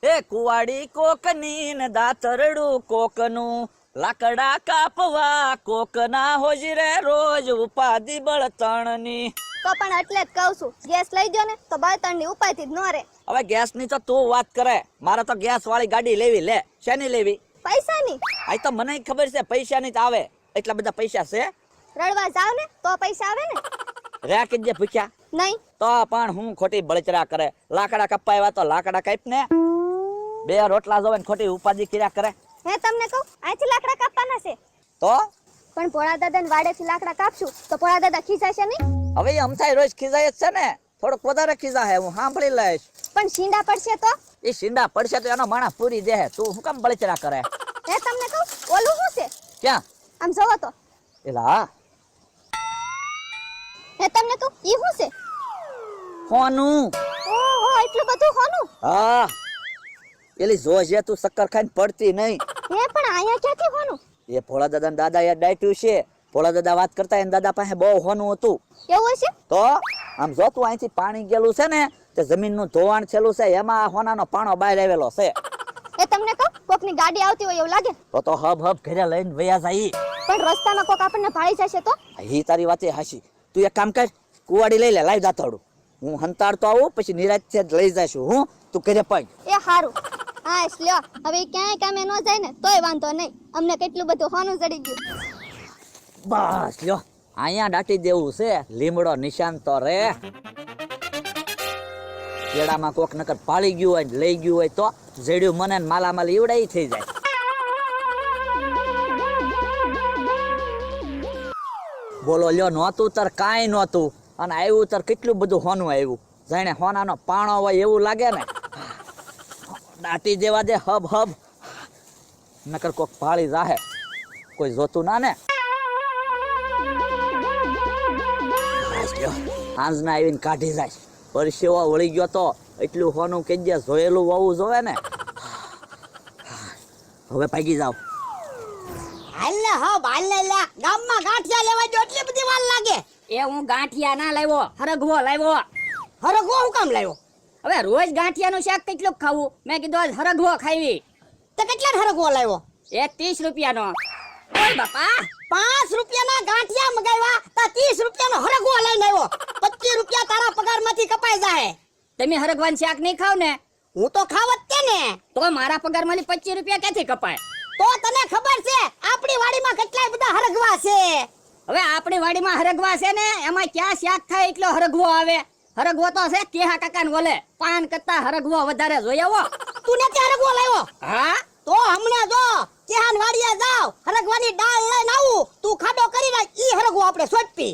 એ કુવાડી કોકની ને દાતરડું કોકનું, લાકડા કાપવા કોકના હોજરે રોજ ઉપાધિ બળતણની. તો પણ એટલે જ કહું છું, ગેસ લઈ ગયો ને તો બળતણની ઉપાયથી જ ન રે. હવે ગેસ ની તો તું વાત કરે, મારે તો ગેસ વાળી ગાડી લેવી. લે, શેની લેવી? પૈસાની. આ તો મને ખબર છે પૈસાની જ આવે. એટલા બધા પૈસા છે? રડવા જાવ ને તો પૈસા આવે ને. રે કીજે ભૂખ્યા નહીં તો પણ હું ખોટી બળતરા કરે. લાકડા કપાવ્યા તો લાકડા કાપ ને. બે રોટલા જોવે ને ખોટી ઉપાધિ કર્યા કરે. હે તમને કહું, અહીંથી લાકડા કાપવાના છે. તો પણ ભોળા દાદા ને વાડેથી લાકડા કાપશું તો ભોળા દાદા ખીજાશે નહીં? હવે એ અમથાઈ રોજ ખીજાય જ છે ને. થોડોક વધારે ખીજાશે, હું સાંભળી લઈશ. પણ શીંડા પડશે તો? એ શીંડા પડશે તો એનો માણસ પૂરી દે. તું શું કામ બળતરા કરે? હે તમને કહું, ઓલું શું છે? ક્યાં? આમ જોવો તો. એલા હે તમને કહું, ઈ શું છે? હોનું. ઓહો, એટલું બધું હોનું? હા, એલી જોજે તું શક્કર ખાઈને પડતી નહીં. હે પણ અહીંયા ક્યાંથી હોનું? એ ભોળા દાદા દાદા એ ડાયટ્યું છે. ભોળા દાદા વાત કરતા એને દાદા પાસે બહુ હોનું હતું. એવું છે? તો આમ જો તું અહીંથી પાણી ગયેલું છે ને તે જમીનનું ધોવાણ છેલું છે, એમાં હોનાનો પાણો બહાર આવેલો છે. એ તમને કહું, કોકની ગાડી આવતી હોય એવું લાગે. તો હબ હબ ઘરે લઈને વયા જાય. પણ રસ્તામાં કોક આપણને ભાળી જશે તો? હી તારી વાતે હાસી. તું એક કામ કર, કુવાડી લઈ લે, લાવી દાતડું. હું હંતાડતો આવું, પછી નિરાજ છે લઈ જઈશું. હું તું ઘરે પગ. એ હારું. હા લ્યો, હવે ક્યાંય કામે ન જાય ને તોય વાંધો નહીં. અમને કેટલું બધું હોનું જડી ગયું. બસ લ્યો, અહીંયા દાટી દેવું છે. લીમડો નિશાન તો રે. કેળામાં કોક નકર પાળી ગયું હોય ને લઈ ગયું હોય તો જડ્યું મને માલામાલ ઈવડાઈ થઈ જાય. બોલો લ્યો, નહોતું તાર કાંઈ નહોતું અને આવ્યું તાર કેટલું બધું હોનું આવ્યું. જાણે હોનાનો પાણો હોય એવું લાગે ને. દાટી દેવા દે હબ હબ, નકર કોક પાળી જાહે, કોઈ જોતું ના ને. આંજના આવીને કાઢી જાય. પરસેવો વળી ગયો તો એટલું હોનું કે જે જોયેલું હોવું જોવે ને. હવે ભાગી જાવ. હાલને હબ હાલને લે, ગામમાં ગાંઠિયા લેવા જો એટલી બધી વાર લાગે. એ હું ગાંઠિયા ના લાવ્યો, હરગવો લાવ્યો. હરગવો હું કામ લાવ્યો? હવે રોજ ગાંઠિયાનું શાક કેટલું ખાવું, મેં કીધું આજ હરગવો ખાવી. તે કેટલા હરગવો લાવ્યો? એ 30 રૂપિયાનો. ઓય બાપા, 5 રૂપિયાના ગાંઠિયા મગાવ્યા તા 30 રૂપિયાનો હરગવો લઈને આવ્યો. 25 રૂપિયા તારા પગારમાંથી કપાઈ જાય. તમે હરગવાનું શાક નહીં ખાવ ને હું તો ખાવ જ તે ને. તો મારા પગારમાંથી 25 રૂપિયા ક્યાંથી કપાય? તો તને ખબર છે આપણી વાડીમાં કેટલાય બધા હરગવા છે. હવે આપણી વાડીમાં હરગવા છે ને, એમાં ક્યાં શાક થાય એટલો હરગવો આવે. હરગવો તો છે કેહા કાકાને બોલે, પાન કરતા હરગવો વધારે જોઈ આવો. તું ને હરગવો લાવ્યો? હા તો હમણાં જો ચેહાન વાડીએ જાવ, હરગવાની ડાળ લઈને આવું, તું ખાડો કરી નાખ, ઈ હરગવો આપણે સોંપી.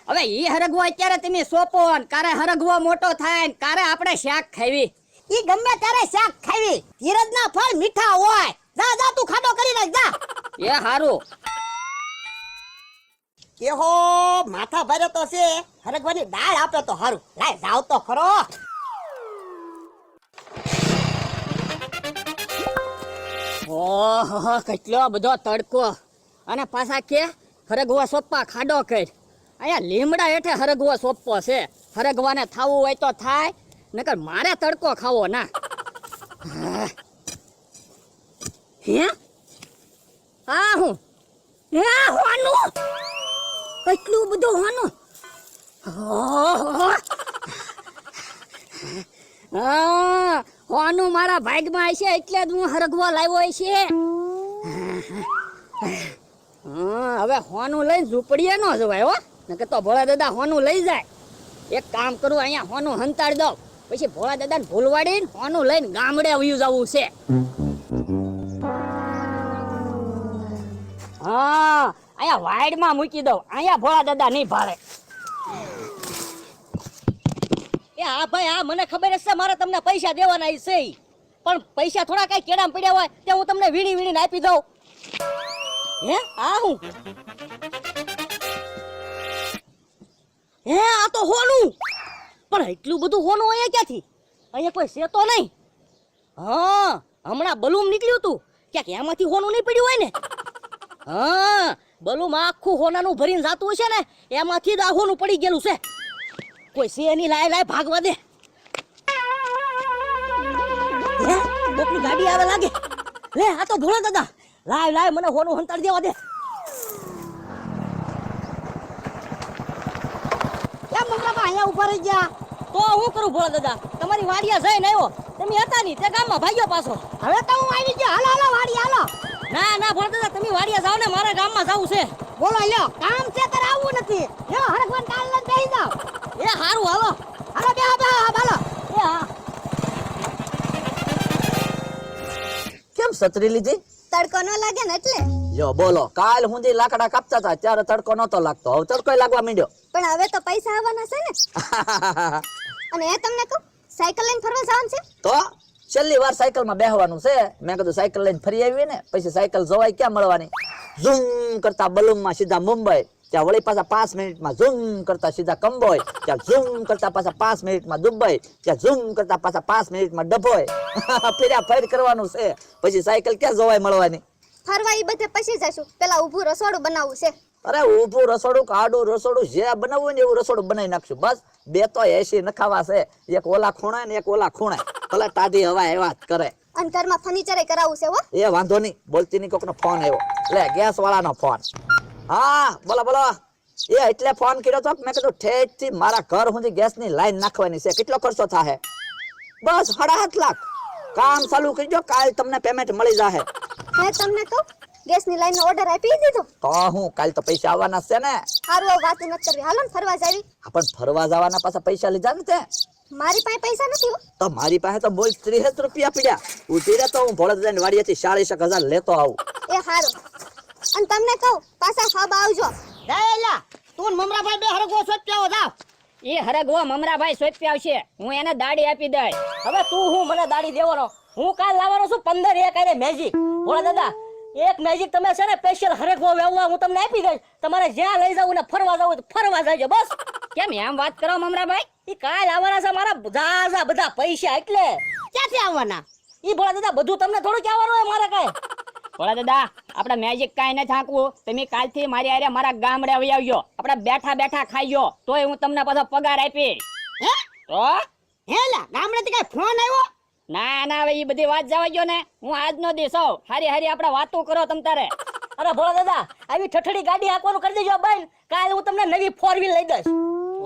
હવે ઈ હરગવો અત્યારે તમે સોંપો ને કારે હરગવો મોટો થાય ને કારે આપણે શાક ખાવી. ઈ ગમે ત્યારે શાક ખાવી, ધીરજના ફળ મીઠા હોય. જા જા તું ખાડો કરી નાખ જા. એ હારું. કેહો માથા ભરે તો છે, હરગવાની ડાળ આપે તો હારું. લાય જાવ તો ખરો. ઓહો, કેટલો બધો તડકો. અને પાછા કે હરગવા સોપવા ખાડો કર. અહીંયા લીમડા હેઠે હરગવો સોપવો છે. હરગવાને થાવું હોય તો થાય, નકર મારે તડકો ખાવો ના. હે આ હું હે હોનું, કેટલું બધું હોનું. હા, હોનું મારા ભાગમાં હશે એટલે જ હું હરગવો લાવ્યો છે. હવે હોનું લઈને ઝૂંપડીએ ન જવાય હો, નકર તો ભોળા દાદા હોનું લઈ જાય. એક કામ કરું, અહીંયા હોનું હંતાડી દઉં, પછી ભોળા દાદાને ભૂલવાડીને હોનું લઈને ગામડે વયું જવું છે. હા, અહીંયા વાડમાં મૂકી દઉં, અહીંયા ભોળા દાદા નહીં ભાળે. એ હા ભાઈ, હા મને ખબર છે મારે તમને પૈસા દેવાના છે, પણ પૈસા થોડા કઈ કેડામ પડ્યા હોય તે હું તમને વીણી વીણીને આપી દઉં. હે આ હું હે આ તો હોનું, પણ એટલું બધું હોનું અહીંયા ક્યાંથી? અહીંયા કોઈ છે તો નહીં. હા, હમણાં બલૂમ નીકળ્યું હતું, ક્યાંક એમાંથી હોનું નહીં પડ્યું હોય ને. હા, બલૂમ આખું હોનાનું ભરીને જાતું હશે ને, એમાંથી જ આ હોનું પડી ગયેલું છે. કોઈ છે એની લાય લાય ભાગવા દે. આવે લાગે. લે આ તો ભોળા દાદા. લાય મને હોનું હંતાડી દેવા દે. કેમ મમરાબા અહીંયા ઉભા રહી ગયા? તો હું કરું ભોળા દાદા? તમારી વાડિયા જઈને આવ્યો. તમે હતા નહીં તે ગામમાં ભાગ્યો પાછો. હવે તો હું આવી ગયો. હાલો વાડી હાલો. ના ભોળા દાદા તમે વાડિયા જાવ ને, મારા ગામમાં જાવું છે. બોલો લ્યો, કામ છે તારે આવવું નથી. લ્યો હરખવાન કાલ લઈને બેસી જાવ. એ હારું હાલો. હાલો બે હાલો. એ હા. કેમ છત્રી લીધી? તડકો ન લાગે ને એટલે. જો બોલો, કાલ સુધી લાકડા કાપતા હતા ત્યારે તડકો નતો લાગતો, હવે તડકો લાગવા માંડ્યો. પણ હવે તો પૈસા આવવાના છે ને. અને એ તમને કહું, સાયકલ લઈને ફરવા જવાનું છે. તો છેલ્લી વાર સાયકલમાં બેહવાનું છે. મેં કીધું સાયકલ લઈને ફરી આવી ને પછી સાયકલ જવાય ક્યાં મળવાની. ઝૂમ કરતા બલૂમમાં સીધા મુંબઈ, ત્યાં વળી પાછા 5 મિનિટમાં ઝૂમ કરતા સીધા કંબોય, ત્યાં ઝૂમ કરતા પાછા 5 મિનિટમાં દુબઈ, ત્યાં ઝૂમ કરતા પાછા 5 મિનિટમાં ડભોય. ફેર્યા ફેર કરવાનું છે, પછી સાયકલ ક્યાં જવાય મળવાની. ફરવા ઈ બધે પછી જશું. પેલા ઊભું રસોડું બનાવવું છે. અરે ઊભું રસોડું કાડું રસોડું જે બનાવવું હોય ને એવું રસોડું બનાવી નાખશું. બસ 2 તો એસી નખાવા છે, એક ઓલા ખૂણે ને એક ઓલા ખૂણે. ભલે તાદી હવા એવા જ કરે. અને ઘરમાં ફર્નિચરે કરાવવું છે હો. એ વાંધો નહીં, બોલતી નહીં, કોકનો ફોન આવ્યો. લે ગેસ વાળાનો ફોન. હા બોલો. એ એટલે ફોન કર્યો તો મેં કીધું ઠેઠ થી મારા ઘર સુધી ગેસની લાઈન નાખવાની છે. કેટલો ખર્ચો થાય? બસ 7.5 લાખ. કામ ચાલુ કરજો, કાલ તમને પેમેન્ટ મળી જાહે. મેં તમને કહું, ગેસની લાઈનનો ઓર્ડર આપી દીધો. તો હું કાલ તો પૈસા આવવાના છે ને. સારું હવે વાત નથી કરવી. હાલો ને ફરવા જાવી. પણ ફરવા જવાના પાછા પૈસા લીધા ને તે. મારી પાસે પૈસા નથી હો. તો મારી પાસે તો બોલ 30 રૂપિયા પડ્યા. ઉઠી રહે તો હું ભોળાદાદાની વાડીએથી 40,000 લેતો આવું. એ હારું. અને તમને કહું, પાછા હબ આવજો. એલા તું મમરાભાઈ બે હરગવો સોચ્યો જાવ. એ હરગવો મમરાભાઈ સોચ્યો આવશે. હું એને દાડી આપી દઈ. હવે તું હું મને દાડી દેવાનો? હું કાલ લાવવાનો છું 15 એક આરે મેજિક. ભોળા દાદા એક મેજિક તમે છે ને સ્પેશિયલ હરગવો વેવવા હું તમને આપી દઈશ. તમારે જ્યાં લઈ જાવ ને ફરવા જાવ તો ફરવા જાજો બસ. કેમ એમ વાત કરો મમરાભાઈ? ઈ કાલ આવવાના છે મારા બધા પૈસા. એટલે ક્યાંથી આવવાના? ઈ ભોળા દાદા બધું તમને થોડું કહેવાનું હોય મારે કાંઈ. ભોળા દાદા આપણે મેજિક કાંઈ નથી થાકવું. તમે કાલથી મારી હારે મારા ગામડે આવી આવજો. આપણે બેઠા ખાઈયો તોય હું તમને પાછો પગાર આપી. હે તો હેલા ગામડેથી કઈ ફોન આવ્યો? ના હવે ઈ બધી વાત જવા ગયો ને. હું આજનો દિવસ આવ હારી આપણે વાતો કરો તમ તારે. અરે ભોળા દાદા આવી ઠઠડી ગાડી હાંકવાનું કરી દેજો બેન. કાલ હું તમને નવી 4 વ્હીલ લઈ દઈશ.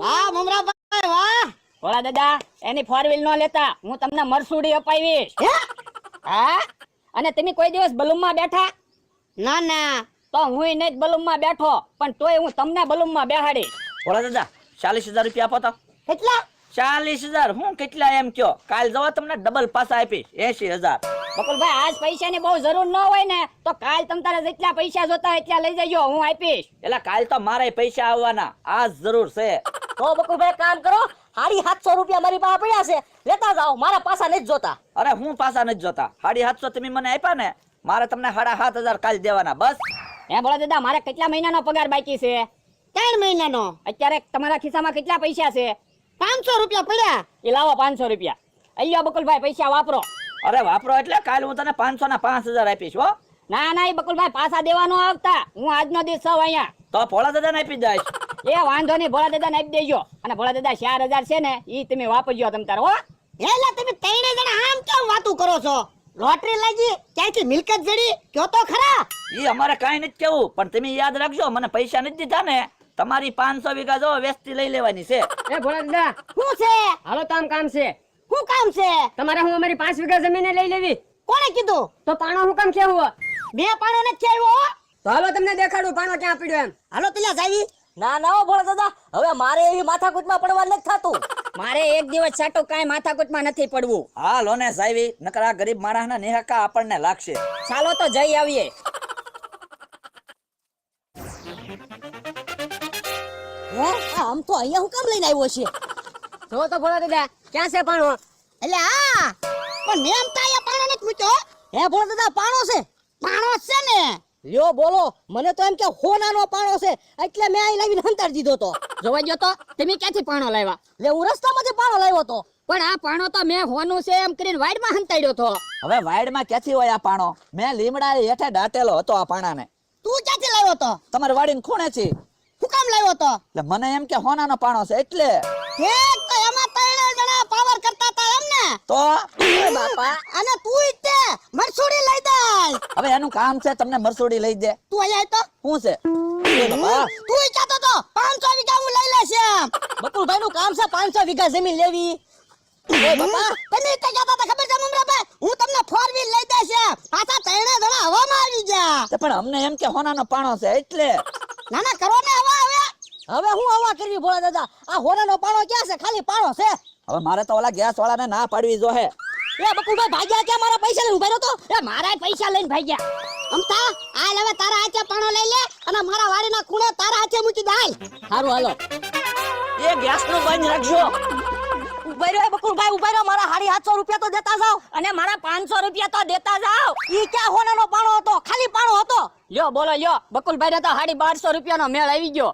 વાહ મમરાભાઈ વાહ. ભોળા દાદા એની 4 વ્હીલ નો લેતા, હું તમને મરસુડી અપાવીશ. હા અને તમે કોઈ દિવસ બલૂમમાં બેઠા? ના તો હું નહીં બલૂમમાં બેઠો, પણ તોય હું તમને બલૂમમાં બેહાડીશ. ભોળાદાદા 40,000 રૂપિયા આપો તો. કેટલા? 40,000. હું કેટલા એમ કયો? કાલ જવા તમને ડબલ પાછા આપીશ 80,000. બકુલભાઈ આજ પૈસાની બહુ જરૂર ન હોય ને તો કાલ તમ તારે જેટલા પૈસા જોતા હોય એટલા લઈ જજો, હું આપીશ. એટલે કાલ તો મારે પૈસા આવવાના, આજ જરૂર છે. તો બકુલભાઈ કામ કરો, 750 રૂપિયા મારી પાસે પડ્યા છે, લેતા જાઓ. મારા પાસા નથી જોતા. અરે હું પાછા નથી જોતા. 750 તમે મને આપ્યા ને, મારે તમને 7,500 કાલ દેવાના બસ. હે ભોળા દાદા મારે કેટલા મહિનાનો પગાર બાકી છે? 3 મહિનાનો. અત્યારે તમારા ખિસ્સામાં કેટલા પૈસા છે? 500 રૂપિયા પડ્યા. એ લાવો 500 રૂપિયા. અહીંયા બકુલભાઈ પૈસા વાપરો. અરે વાપરો એટલે કાલ હું તને 500 ના 5,000 આપીશ હો. ના એ બકુલભાઈ પાછા દેવાનો આવતા. હું આજનો દિવસ સૌ અહીંયા. તો ભોળાદાદાને આપી દઈશ. એ વાંધો નહીં, ભોળા દાદાને આપી દેજો. અને ભોળા દાદા 4,000 છે ને ઈ તમે વાપરજો તમ તારે હો. હેલા તમે 3 જણા આમ કેમ વાતું કરો છો? લોટરી લાગી ક્યાંથી મિલકત જડી કયો તો ખરા. ઈ અમારે કાઈ નથી કેવું, પણ તમે યાદ રાખજો મને પૈસા નથી દીધા ને તમારી 500 વીઘા જો વેસ્તી લઈ લેવાની છે. એ ભોળા દાદા શું છે? હાલો તો આમ કામ છે. શું કામ છે? તમારે હું અમારી 5 વીઘા જમીન લઈ લેવી. કોણે કીધું? તો પાણો હું કામ કેવું? બે પાણો ને કેવો? તો હાલો તમને દેખાડું પાણો ક્યાં પડ્યો એમ. હાલો પેલા જાવી. ના ભોળા દાદા હવે મારે એવી માથાકૂટમાં પડવા નથી થતું. મારે એક દિવસ છાટો કાંઈ માથાકૂટમાં નથી પડવું. હા લોને સાહેબી, નકર આ ગરીબ માણસના નિહાકા આપણને લાગશે. ચાલો તો જઈ આવીએ. આમ તો અહીંયા હું કામ લઈને આવ્યો છે? જો તો ભોળા દાદા ક્યાં છે પાણો? એટલે આ પણ મેં આમ તાયા પાણો નથી મૂક્યો. હે ભોળા દાદા પાણો છે? પાણો છે ને. લ્યો બોલો, મને તો એમ કે હોનાનો પાણો છે એટલે મેં અહીં લાવીને હંતાડી દીધો તો. જોવા ગયો તો તમે ક્યાંથી પાણો લાવ્યા? લે હું રસ્તામાંથી પાણો લાવ્યો તો. પણ આ પાણો તો મેં હોનું છે એમ કરીને વાડમાં હંતાડ્યો તો. હવે વાડમાં ક્યાંથી હોય આ પાણો? મેં લીમડા હેઠે દાટેલો હતો આ પાણાને. તું ક્યાંથી લાવ્યો તો? તમારી વાડીને ખૂણે છે. હું કામ લાવ્યો તો? એટલે મને એમ કે હોનાનો પાણો છે એટલે. ઠીક તો એમાં 3 જણા પાવર કરતા હતા એમ ને? તો બાપા અને તું ઈ તે મરસુડી લઈ દે. હવે એનું કામ છે તમને મરસોડી લઈ દે. તું અહીંયા તો શું છે એ બાપા, તું કહેતો તો 500 વીઘા હું લઈ લેશે. બકુલભાઈ નું કામ છે 500 વીઘા જમીન લેવી. એ બાપા તમે તો કહેતા હતા ખબર છે મમરાભાઈ, હું તમને 4 વ્હીલ લઈ દેશે. પાછા ત્રણે જણા હવામાં આવી ગયા. તે પણ અમને એમ કે હોનાનો પાણો છે એટલે. ના ના કરો ને હવા હવે હું હવા કરવી ભોળા દાદા. આ હોનાનો પાણો ક્યાં છે? ખાલી પાણો છે. હવે મારે તો ઓલા ગેસ વાળાને ના પાડવી જોહે. એ બકુલભાઈ ભાગ્યા ક્યાં? મારા પૈસા લઈને ઉભા રહ્યો તો. એ મારા પૈસા લઈને ભાગ્યા. અમતા આ હવે તારા હાથે પાણો લઈ લે અને મારા વાડીના ખૂણે તારા હાથે મૂકી દે. સારું હાલો. એ ગેસ નું બંધ રાખજો. ઉભા રહ્યો બકુલભાઈ, ઉભા રહ્યો. મારા 750 રૂપિયા તો દેતા જાવ અને મારા 500 રૂપિયા તો દેતા જાવ. ઈ ક્યાં હોનાનો પાણો હતો? ખાલી પાણો હતો. લ્યો બોલો લ્યો, બકુલભાઈ ને તો 1250 રૂપિયાનો મેળ આવી ગયો.